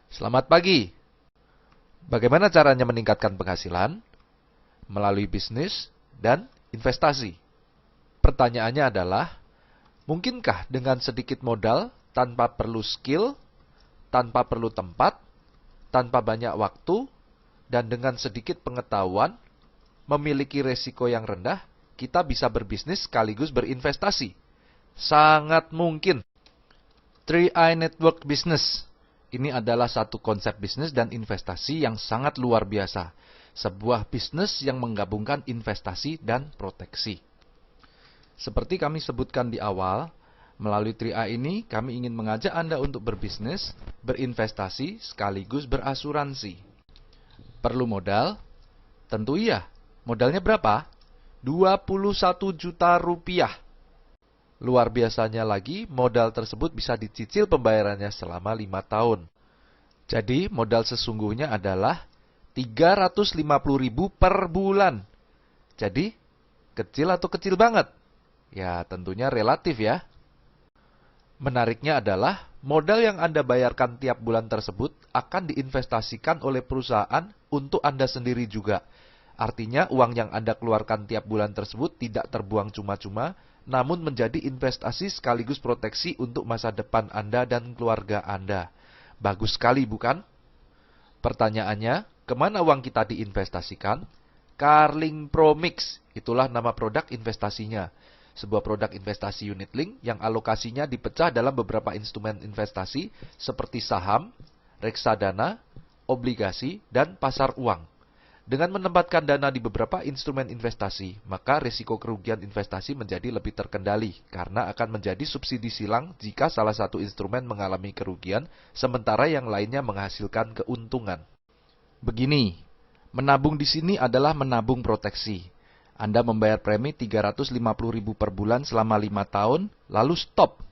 Selamat pagi. Bagaimana caranya meningkatkan penghasilan? Melalui bisnis dan investasi. Pertanyaannya adalah, mungkinkah dengan sedikit modal, tanpa perlu skill, tanpa perlu tempat, tanpa banyak waktu, dan dengan sedikit pengetahuan, memiliki resiko yang rendah, kita bisa berbisnis sekaligus berinvestasi? Sangat mungkin. 3i Network Business. Ini adalah satu konsep bisnis dan investasi yang sangat luar biasa. Sebuah bisnis yang menggabungkan investasi dan proteksi. Seperti kami sebutkan di awal, melalui 3i ini kami ingin mengajak Anda untuk berbisnis, berinvestasi, sekaligus berasuransi. Perlu modal? Tentu iya. Modalnya berapa? 21 juta rupiah. Luar biasanya lagi, modal tersebut bisa dicicil pembayarannya selama 5 tahun. Jadi, modal sesungguhnya adalah 350.000 per bulan. Jadi, kecil atau kecil banget? Ya, tentunya relatif ya. Menariknya adalah, modal yang Anda bayarkan tiap bulan tersebut akan diinvestasikan oleh perusahaan untuk Anda sendiri juga. Artinya, uang yang Anda keluarkan tiap bulan tersebut tidak terbuang cuma-cuma, namun menjadi investasi sekaligus proteksi untuk masa depan Anda dan keluarga Anda. Bagus sekali, bukan? Pertanyaannya, kemana uang kita diinvestasikan? Carling Promix, itulah nama produk investasinya. Sebuah produk investasi unit link yang alokasinya dipecah dalam beberapa instrumen investasi seperti saham, reksadana, obligasi, dan pasar uang. Dengan menempatkan dana di beberapa instrumen investasi, maka risiko kerugian investasi menjadi lebih terkendali karena akan menjadi subsidi silang jika salah satu instrumen mengalami kerugian, sementara yang lainnya menghasilkan keuntungan. Begini, menabung di sini adalah menabung proteksi. Anda membayar premi 350.000 per bulan selama 5 tahun, lalu stop.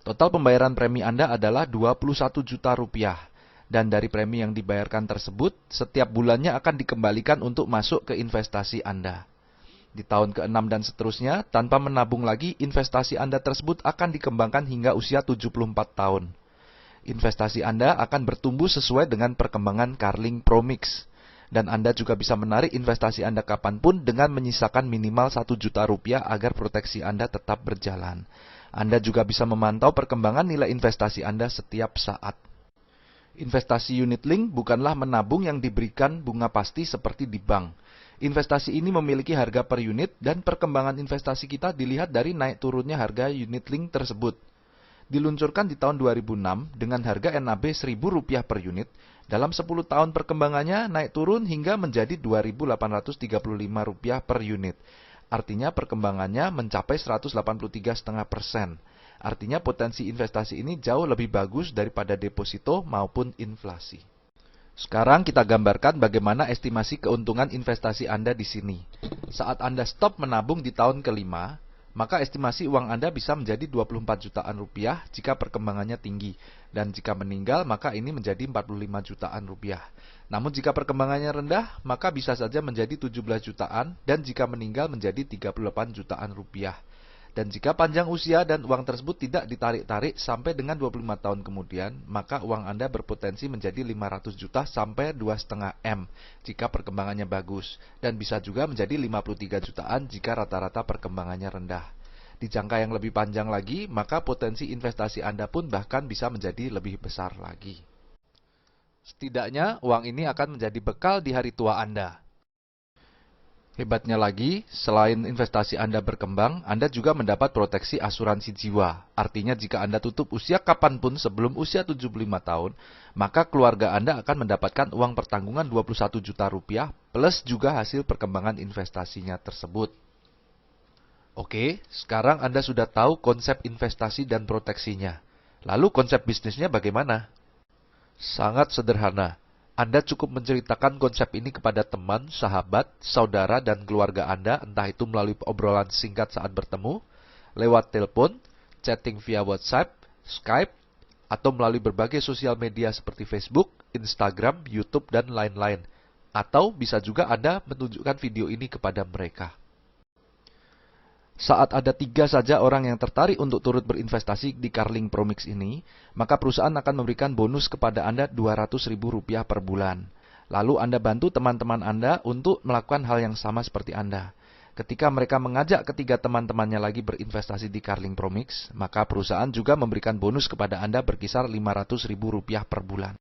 Total pembayaran premi Anda adalah 21 juta rupiah. Dan dari premi yang dibayarkan tersebut, setiap bulannya akan dikembalikan untuk masuk ke investasi Anda. Di tahun ke-6 dan seterusnya, tanpa menabung lagi, investasi Anda tersebut akan dikembangkan hingga usia 74 tahun. Investasi Anda akan bertumbuh sesuai dengan perkembangan Carling Promix. Dan Anda juga bisa menarik investasi Anda kapanpun dengan menyisakan minimal 1 juta rupiah agar proteksi Anda tetap berjalan. Anda juga bisa memantau perkembangan nilai investasi Anda setiap saat. Investasi unit link bukanlah menabung yang diberikan bunga pasti seperti di bank. Investasi ini memiliki harga per unit dan perkembangan investasi kita dilihat dari naik turunnya harga unit link tersebut. Diluncurkan di tahun 2006 dengan harga NAB Rp1.000 per unit, dalam 10 tahun perkembangannya naik turun hingga menjadi Rp2.835 per unit. Artinya perkembangannya mencapai 183,5%. Artinya potensi investasi ini jauh lebih bagus daripada deposito maupun inflasi. Sekarang kita gambarkan bagaimana estimasi keuntungan investasi Anda di sini. Saat Anda stop menabung di tahun kelima, maka estimasi uang Anda bisa menjadi 24 jutaan rupiah jika perkembangannya tinggi. Dan jika meninggal, maka ini menjadi 45 jutaan rupiah. Namun jika perkembangannya rendah, maka bisa saja menjadi 17 jutaan dan jika meninggal menjadi 38 jutaan rupiah. Dan jika panjang usia dan uang tersebut tidak ditarik-tarik sampai dengan 25 tahun kemudian, maka uang Anda berpotensi menjadi 500 juta sampai 2,5 M jika perkembangannya bagus. Dan bisa juga menjadi 53 jutaan jika rata-rata perkembangannya rendah. Di jangka yang lebih panjang lagi, maka potensi investasi Anda pun bahkan bisa menjadi lebih besar lagi. Setidaknya, uang ini akan menjadi bekal di hari tua Anda. Hebatnya lagi, selain investasi Anda berkembang, Anda juga mendapat proteksi asuransi jiwa. Artinya jika Anda tutup usia kapanpun sebelum usia 75 tahun, maka keluarga Anda akan mendapatkan uang pertanggungan 21 juta rupiah plus juga hasil perkembangan investasinya tersebut. Oke, sekarang Anda sudah tahu konsep investasi dan proteksinya. Lalu konsep bisnisnya bagaimana? Sangat sederhana. Anda cukup menceritakan konsep ini kepada teman, sahabat, saudara, dan keluarga Anda, entah itu melalui obrolan singkat saat bertemu, lewat telepon, chatting via WhatsApp, Skype, atau melalui berbagai sosial media seperti Facebook, Instagram, YouTube, dan lain-lain. Atau bisa juga Anda menunjukkan video ini kepada mereka. Saat ada 3 saja orang yang tertarik untuk turut berinvestasi di Carling Promix ini, maka perusahaan akan memberikan bonus kepada Anda Rp200.000 per bulan. Lalu Anda bantu teman-teman Anda untuk melakukan hal yang sama seperti Anda. Ketika mereka mengajak ketiga teman-temannya lagi berinvestasi di Carling Promix, maka perusahaan juga memberikan bonus kepada Anda berkisar Rp500.000 per bulan.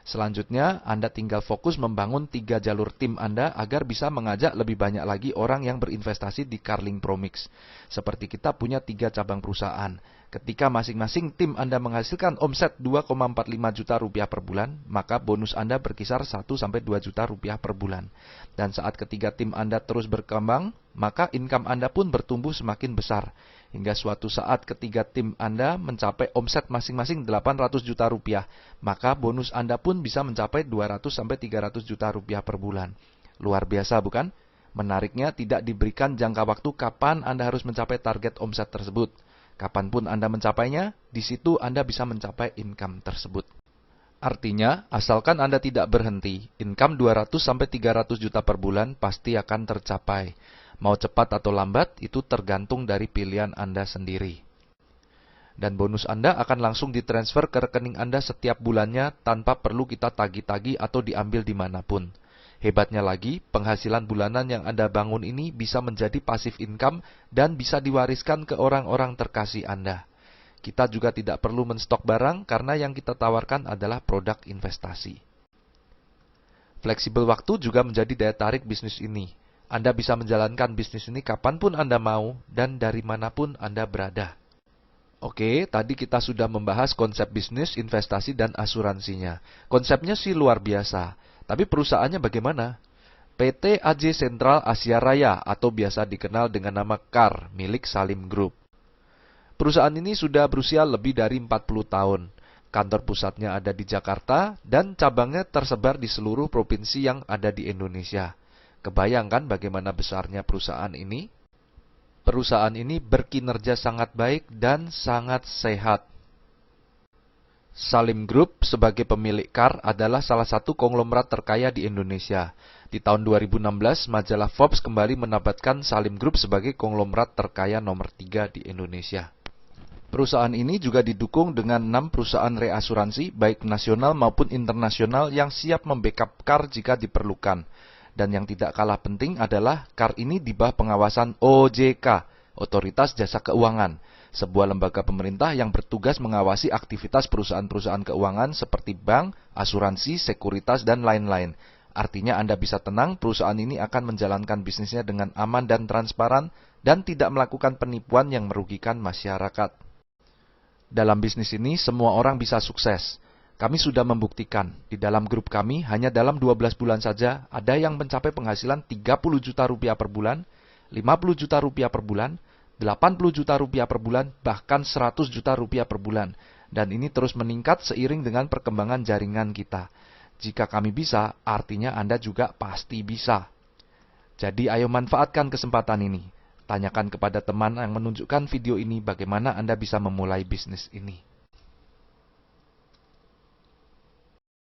Selanjutnya, Anda tinggal fokus membangun 3 jalur tim Anda agar bisa mengajak lebih banyak lagi orang yang berinvestasi di Carling Promix. Seperti kita punya 3 cabang perusahaan. Ketika masing-masing tim Anda menghasilkan omset Rp2,45 juta per bulan, maka bonus Anda berkisar Rp1-2 juta per bulan. Dan saat ketiga tim Anda terus berkembang, maka income Anda pun bertumbuh semakin besar. Hingga suatu saat ketiga tim Anda mencapai omset masing-masing Rp800 juta, maka bonus Anda pun bisa mencapai Rp200-300 juta per bulan. Luar biasa bukan? Menariknya tidak diberikan jangka waktu kapan Anda harus mencapai target omset tersebut. Kapanpun Anda mencapainya, di situ Anda bisa mencapai income tersebut. Artinya, asalkan Anda tidak berhenti, income 200-300 juta per bulan pasti akan tercapai. Mau cepat atau lambat, itu tergantung dari pilihan Anda sendiri. Dan bonus Anda akan langsung ditransfer ke rekening Anda setiap bulannya tanpa perlu kita tagih-tagih atau diambil dimanapun. Hebatnya lagi, penghasilan bulanan yang Anda bangun ini bisa menjadi passive income dan bisa diwariskan ke orang-orang terkasih Anda. Kita juga tidak perlu menstok barang karena yang kita tawarkan adalah produk investasi. Fleksibel waktu juga menjadi daya tarik bisnis ini. Anda bisa menjalankan bisnis ini kapanpun Anda mau dan dari manapun Anda berada. Oke, tadi kita sudah membahas konsep bisnis, investasi, dan asuransinya. Konsepnya sih luar biasa. Tapi perusahaannya bagaimana? PT AJ Sentral Asia Raya atau biasa dikenal dengan nama CAR milik Salim Group. Perusahaan ini sudah berusia lebih dari 40 tahun. Kantor pusatnya ada di Jakarta dan cabangnya tersebar di seluruh provinsi yang ada di Indonesia. Kebayangkan bagaimana besarnya perusahaan ini? Perusahaan ini berkinerja sangat baik dan sangat sehat. Salim Group sebagai pemilik CAR adalah salah satu konglomerat terkaya di Indonesia. Di tahun 2016, majalah Forbes kembali menempatkan Salim Group sebagai konglomerat terkaya nomor 3 di Indonesia. Perusahaan ini juga didukung dengan 6 perusahaan reasuransi, baik nasional maupun internasional yang siap membackup CAR jika diperlukan. Dan yang tidak kalah penting adalah CAR ini di bawah pengawasan OJK, Otoritas Jasa Keuangan, sebuah lembaga pemerintah yang bertugas mengawasi aktivitas perusahaan-perusahaan keuangan seperti bank, asuransi, sekuritas, dan lain-lain. Artinya Anda bisa tenang, perusahaan ini akan menjalankan bisnisnya dengan aman dan transparan dan tidak melakukan penipuan yang merugikan masyarakat. Dalam bisnis ini, semua orang bisa sukses. Kami sudah membuktikan, di dalam grup kami hanya dalam 12 bulan saja ada yang mencapai penghasilan Rp30 juta per bulan, Rp50 juta per bulan, Rp80 juta per bulan, bahkan Rp100 juta per bulan. Dan ini terus meningkat seiring dengan perkembangan jaringan kita. Jika kami bisa, artinya Anda juga pasti bisa. Jadi ayo manfaatkan kesempatan ini. Tanyakan kepada teman yang menunjukkan video ini bagaimana Anda bisa memulai bisnis ini.